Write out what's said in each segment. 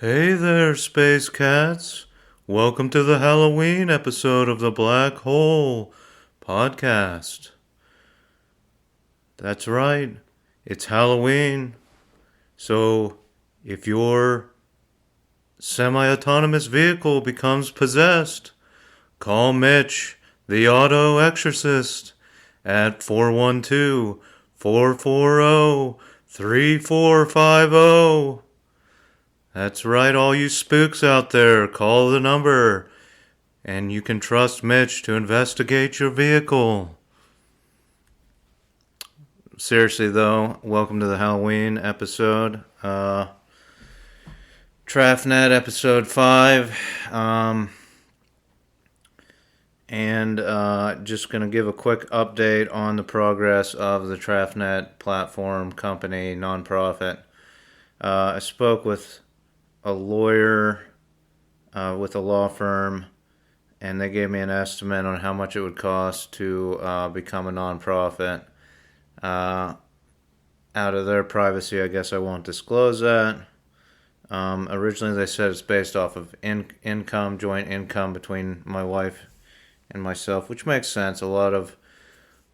Hey there, Space Cats. Welcome to the Halloween episode of the Black Hole podcast. That's right, it's Halloween. So, if your semi autonomous vehicle becomes possessed, call Mitch, the auto exorcist, at 412 440 3450. That's right, all you spooks out there, call the number, and you can trust Mitch to investigate your vehicle. Seriously, though, welcome to the Halloween episode. Trafnet episode 5. And just going to give a quick update on the progress of the Trafnet platform company nonprofit. I spoke with a lawyer with a law firm, and they gave me an estimate on how much it would cost to become a nonprofit. Out of their privacy, I guess I won't disclose that. Originally, they said it's based off of income, joint income between my wife and myself, which makes sense. A lot of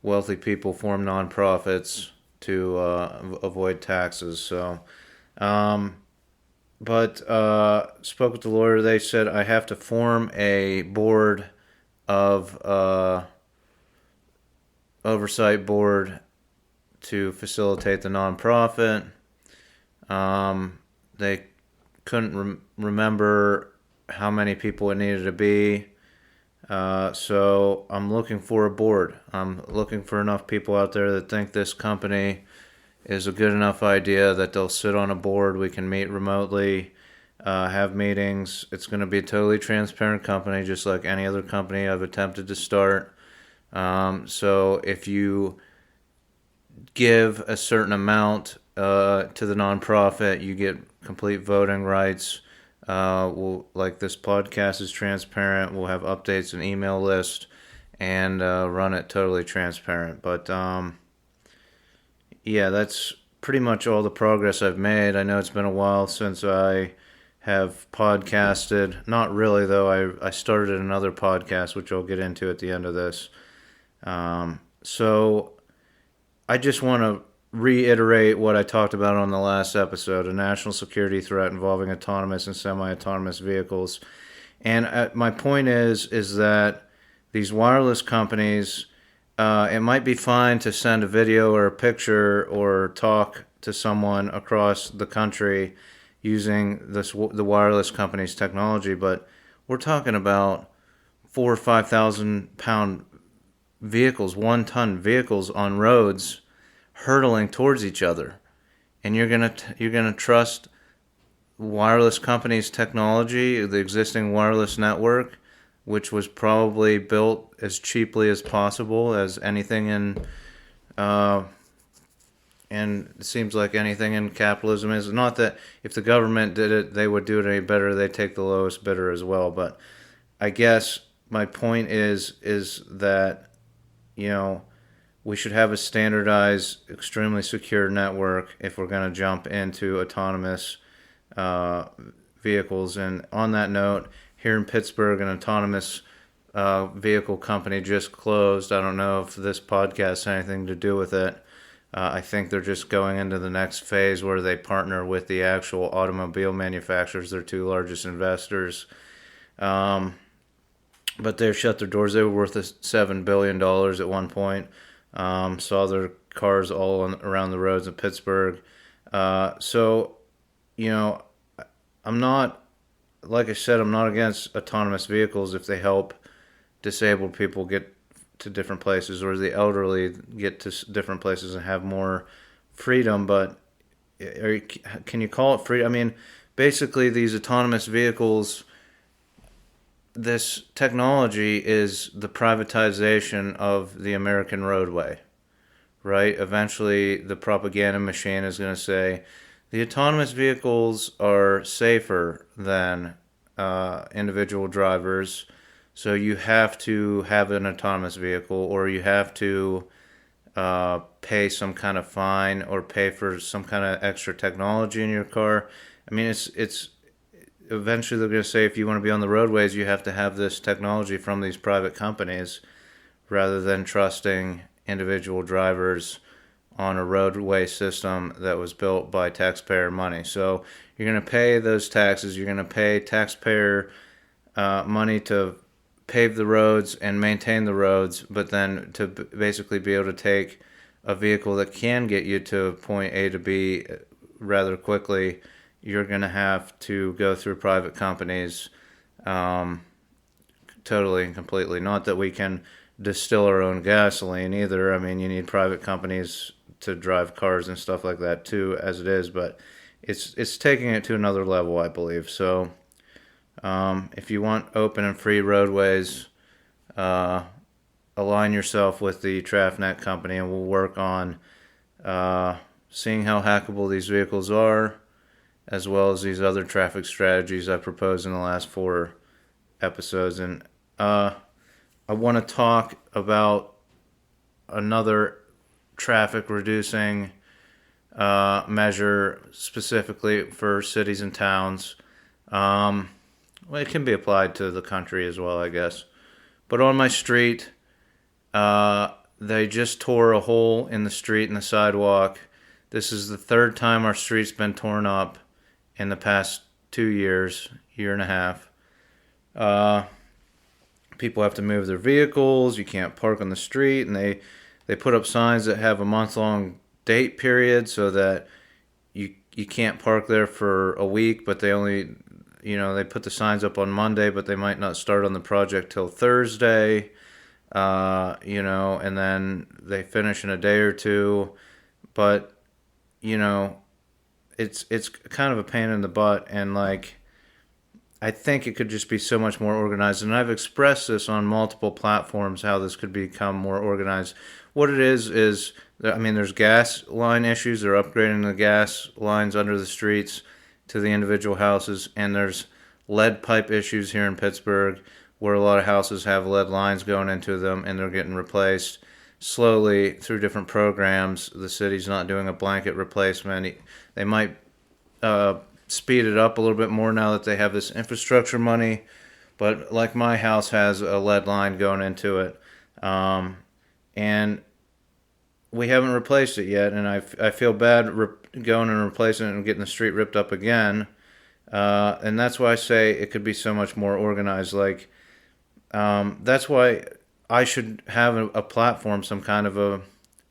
wealthy people form nonprofits to avoid taxes. So, but spoke with the lawyer. They said I have to form a board of oversight board to facilitate the nonprofit. They couldn't remember how many people it needed to be. So I'm looking for a board. I'm looking for enough people out there that think this company is a good enough idea that they'll sit on a board. We can meet remotely, have meetings. It's going to be a totally transparent company, just like any other company I've attempted to start. So if you give a certain amount to the nonprofit, you get complete voting rights. Like this podcast is transparent. We'll have updates and email list and run it totally transparent. But yeah, that's pretty much all the progress I've made. I know it's been a while since I have podcasted. Not really, though. I started another podcast, which I'll get into at the end of this. So I just want to reiterate what I talked about on the last episode, a national security threat involving autonomous and semi-autonomous vehicles. And my point is that these wireless companies, it might be fine to send a video or a picture or talk to someone across the country using the wireless company's technology, but we're talking about 4,000 or 5,000 pound vehicles, 1-ton vehicles on roads hurtling towards each other, and you're gonna trust wireless companies' technology, the existing wireless network, which was probably built as cheaply as possible as anything in, and it seems like anything in capitalism is. Not that if the government did it, they would do it any better. They take the lowest bidder as well. But I guess my point is that, we should have a standardized, extremely secure network if we're going to jump into autonomous vehicles. And on that note, here in Pittsburgh, an autonomous vehicle company just closed. I don't know if this podcast has anything to do with it. I think they're just going into the next phase where they partner with the actual automobile manufacturers, their two largest investors. But they've shut their doors. They were worth $7 billion at one point. Saw their cars all around the roads of Pittsburgh. So, I'm not, like I said, I'm not against autonomous vehicles if they help disabled people get to different places, or the elderly get to different places and have more freedom. But can you call it freedom? I mean, basically, these autonomous vehicles, this technology is the privatization of the American roadway, right? Eventually, the propaganda machine is going to say the autonomous vehicles are safer than individual drivers, so you have to have an autonomous vehicle, or you have to pay some kind of fine or pay for some kind of extra technology in your car. I mean, eventually they're going to say if you want to be on the roadways, you have to have this technology from these private companies rather than trusting individual drivers on a roadway system that was built by taxpayer money. So you're going to pay those taxes. You're going to pay taxpayer money to pave the roads and maintain the roads, but then to basically be able to take a vehicle that can get you to point A to B rather quickly, you're going to have to go through private companies totally and completely. Not that we can distill our own gasoline either. I mean, you need private companies to drive cars and stuff like that too, as it is, but it's taking it to another level, I believe. So if you want open and free roadways, align yourself with the Trafnet company, and we'll work on seeing how hackable these vehicles are, as well as these other traffic strategies I proposed in the last 4 episodes. And I want to talk about another traffic reducing measure specifically for cities and towns. Well, it can be applied to the country as well, I guess. But on my street, they just tore a hole in the street in the sidewalk. This is the 3rd time our street's been torn up in the past 2 years, year and a half. People have to move their vehicles. You can't park on the street, and they put up signs that have a month-long date period so that you can't park there for a week, but they only, they put the signs up on Monday, but they might not start on the project till Thursday, and then they finish in a day or two. But, it's kind of a pain in the butt, and I think it could just be so much more organized. And I've expressed this on multiple platforms, how this could become more organized. What it is, there's gas line issues. They're upgrading the gas lines under the streets to the individual houses. And there's lead pipe issues here in Pittsburgh, where a lot of houses have lead lines going into them, and they're getting replaced slowly through different programs. The city's not doing a blanket replacement. They might speed it up a little bit more now that they have this infrastructure money, but like my house has a lead line going into it, and we haven't replaced it yet, and I feel bad going and replacing it and getting the street ripped up again, and that's why I say it could be so much more organized. That's why I should have a platform, some kind of a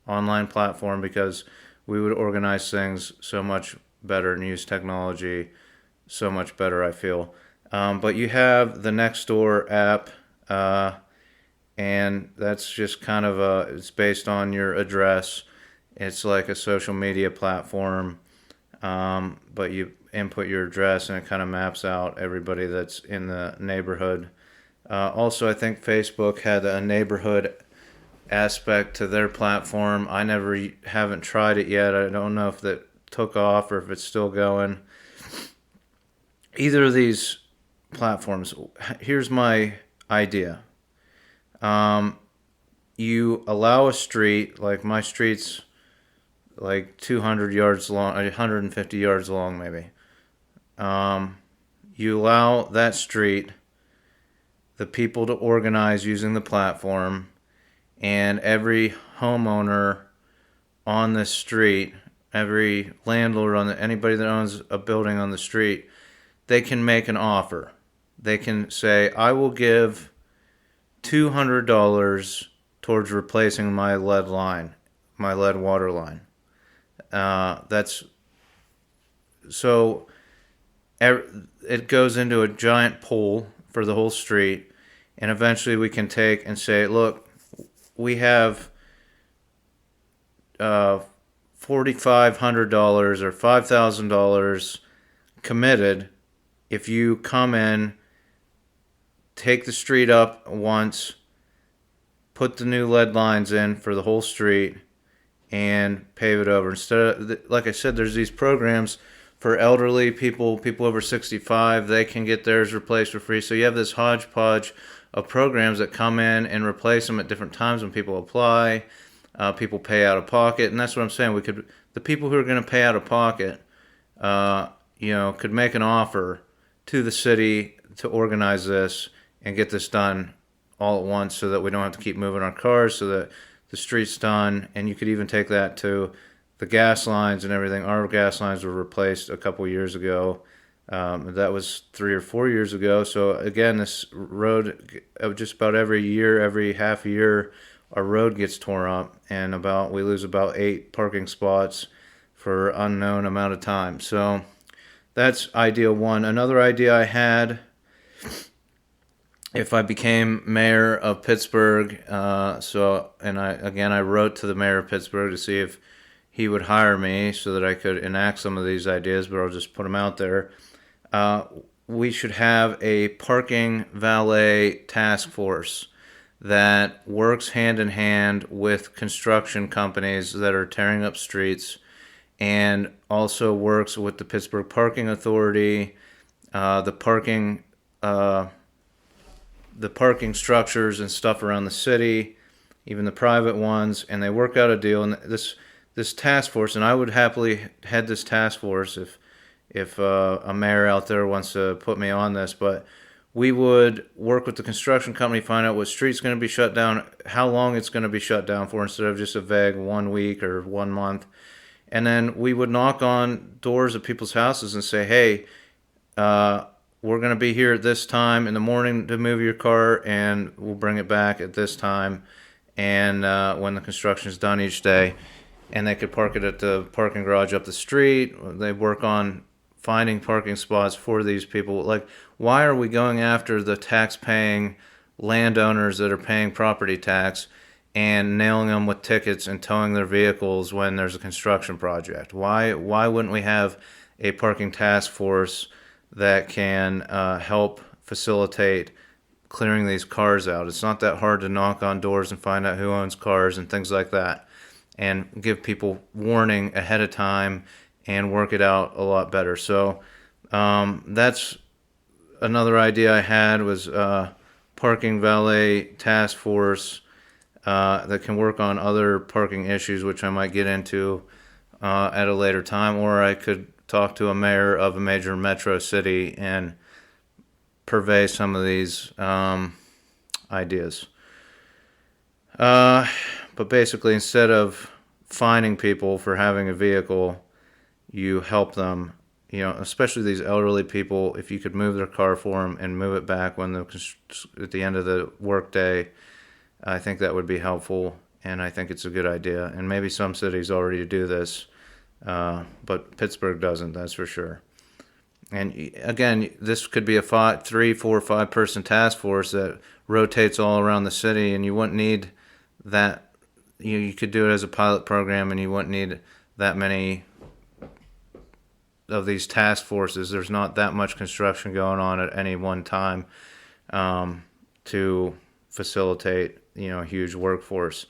online platform, because we would organize things so much better and use technology so much better, I feel. But you have the Nextdoor app, and that's just kind of it's based on your address. It's like a social media platform, but you input your address and it kind of maps out everybody that's in the neighborhood. Also, I think Facebook had a neighborhood aspect to their platform. I haven't tried it yet. I don't know if that took off or if it's still going. Either of these platforms, here's my idea. You allow a street, like my street's like 200 yards long, 150 yards long maybe. You allow that street, the people to organize using the platform, and every homeowner on this street, every landlord anybody that owns a building on the street, they can make an offer. They can say, I will give $200 towards replacing my lead line, my lead water line. It goes into a giant pool for the whole street, and eventually we can take and say, look, we have $4,500 or $5,000 committed if you come in, take the street up once, put the new lead lines in for the whole street, and pave it over. Instead of, like I said, there's these programs for elderly people over 65. They can get theirs replaced for free. So you have this hodgepodge of programs that come in and replace them at different times when people apply. People pay out of pocket, and that's what I'm saying. The people who are going to pay out of pocket, could make an offer to the city to organize this and get this done all at once so that we don't have to keep moving our cars, so that the street's done. And you could even take that to the gas lines and everything. Our gas lines were replaced a couple years ago. That was 3 or 4 years ago. So again, this road, just about every year, every half year, our road gets torn up, and we lose about 8 parking spots for unknown amount of time. So that's idea one. Another idea I had, if I became mayor of Pittsburgh, I wrote to the mayor of Pittsburgh to see if he would hire me so that I could enact some of these ideas, but I'll just put them out there. We should have a parking valet task force that works hand in hand with construction companies that are tearing up streets, and also works with the Pittsburgh Parking Authority, the parking structures and stuff around the city, even the private ones, and they work out a deal. And this task force, and I would happily head this task force if a mayor out there wants to put me on this, but we would work with the construction company, find out what street's going to be shut down, how long it's going to be shut down for, instead of just a vague 1 week or 1 month. And then we would knock on doors of people's houses and say, hey, we're going to be here at this time in the morning to move your car, and we'll bring it back at this time, and when the construction is done each day. And they could park it at the parking garage up the street. They work on finding parking spots for these people. Like, why are we going after the tax-paying landowners that are paying property tax and nailing them with tickets and towing their vehicles when there's a construction project? Why wouldn't we have a parking task force that can help facilitate clearing these cars out? It's not that hard to knock on doors and find out who owns cars and things like that, and give people warning ahead of time and work it out a lot better. So that's another idea I had, was parking valet task force that can work on other parking issues, which I might get into at a later time, or I could talk to a mayor of a major metro city and purvey some of these ideas. But basically, instead of fining people for having a vehicle, you help them, especially these elderly people. If you could move their car for them and move it back at the end of the workday, I think that would be helpful, and I think it's a good idea. And maybe some cities already do this, but Pittsburgh doesn't, that's for sure. And again, this could be a 3, 4, 5 person task force that rotates all around the city, and you wouldn't need that. You could do it as a pilot program, and you wouldn't need that many of these task forces. There's not that much construction going on at any one time to facilitate, a huge workforce.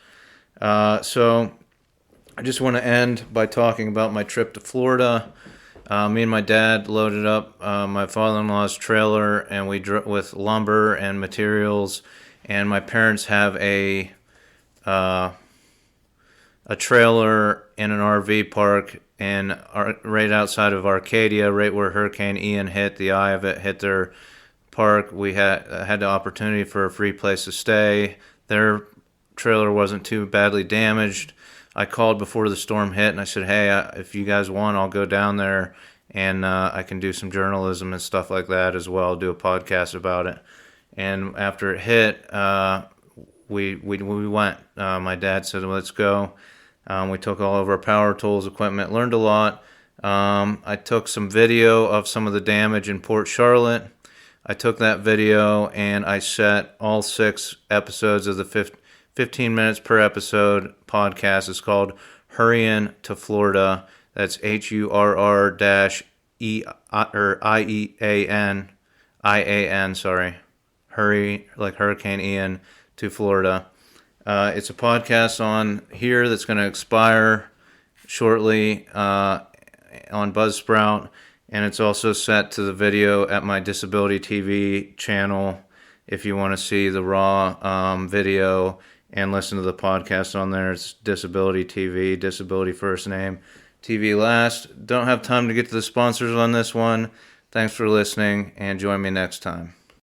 So I just want to end by talking about my trip to Florida. Me and my dad loaded up my father-in-law's trailer, and we with lumber and materials. And my parents have a trailer in an RV park right outside of Arcadia, right where Hurricane Ian hit. The eye of it hit their park. We had the opportunity for a free place to stay. Their trailer wasn't too badly damaged. I called before the storm hit, and I said, hey, if you guys want, I'll go down there, and I can do some journalism and stuff like that as well, do a podcast about it. And after it hit, we went. My dad said, let's go. We took all of our power tools, equipment, learned a lot. I took some video of some of the damage in Port Charlotte. I took that video, and I set all 6 episodes of the 15 minutes per episode podcast. It's called Hurryin' to Florida. That's HURR-IEAN, sorry. Hurry, like Hurricane Ian, to Florida. It's a podcast on here that's going to expire shortly on Buzzsprout, and it's also set to the video at my Disability TV channel if you want to see the raw video and listen to the podcast on there. It's Disability TV, Disability first name, TV last. Don't have time to get to the sponsors on this one. Thanks for listening, and join me next time.